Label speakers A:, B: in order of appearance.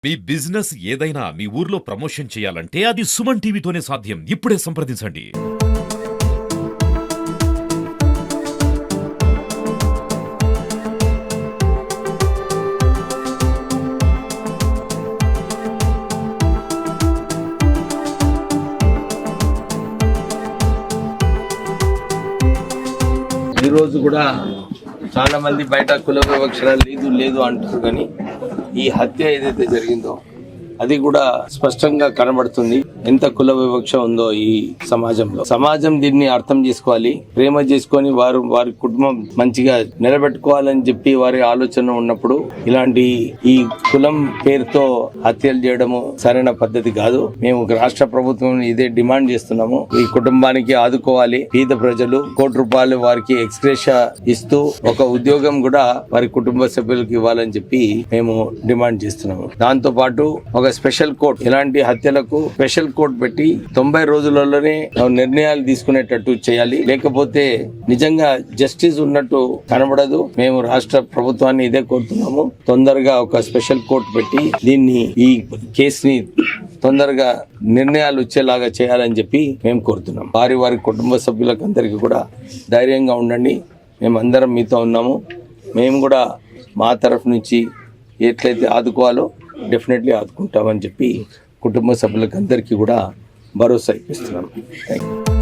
A: మీ business ఏదైనా మీ ఊర్లో promotion చేయాలంటే అది సుమన్ టీవీతోనే సాధ్యం. ఇప్పుడే సంప్రదించండి.
B: ఈ రోజు కూడా చాలా మంది బయట కుల వివక్ష లేదు అంటారు, కానీ ఈ హత్య ఏదైతే జరిగిందో అది కూడా స్పష్టంగా కనబడుతుంది ఎంత కుల వివక్ష ఉందో ఈ సమాజంలో. సమాజం దీన్ని అర్థం చేసుకోవాలి, ప్రేమ చేసుకొని వారి కుటుంబం మంచిగా నిలబెట్టుకోవాలని చెప్పి వారి ఆలోచన ఉన్నప్పుడు ఇలాంటి ఈ కులం పేరుతో హత్యలు చేయడము సరైన పద్ధతి కాదు. మేము రాష్ట్ర ప్రభుత్వం ఇదే డిమాండ్ చేస్తున్నాము. ఈ కుటుంబానికి ఆదుకోవాలి. పేద ప్రజలు ₹1 వారికి ఎక్స్గ్రేషియా ఇస్తూ ఒక ఉద్యోగం కూడా వారి కుటుంబ సభ్యులకు ఇవ్వాలని చెప్పి మేము డిమాండ్ చేస్తున్నాము. దాంతో పాటు ఒక స్పెషల్ కోర్ట్, ఇలాంటి హత్యలకు స్పెషల్ కోర్ట్ పెట్టి 90 రోజులలోనే నిర్ణయాలు తీసుకునేటట్టు చేయాలి. లేకపోతే నిజంగా జస్టిస్ ఉన్నట్టు కనబడదు. మేము రాష్ట్ర ప్రభుత్వాన్ని ఇదే కోరుతున్నాము. తొందరగా ఒక స్పెషల్ కోర్ట్ పెట్టి ఈ కేసుని తొందరగా నిర్ణయాలు వచ్చేలాగా చేయాలని చెప్పి మేము కోరుతున్నాం. వారి కుటుంబ సభ్యులకు అందరికీ కూడా ధైర్యంగా ఉండండి. మేము అందరం మీతో ఉన్నాము. మేము కూడా మా తరఫు నుంచి ఎట్లయితే ఆదుకోవాలో డెఫినెట్లీ ఆదుకుంటామని చెప్పి కుటుంబ సభ్యులకు అందరికీ కూడా భరోసా ఇస్తున్నాం. Thank you.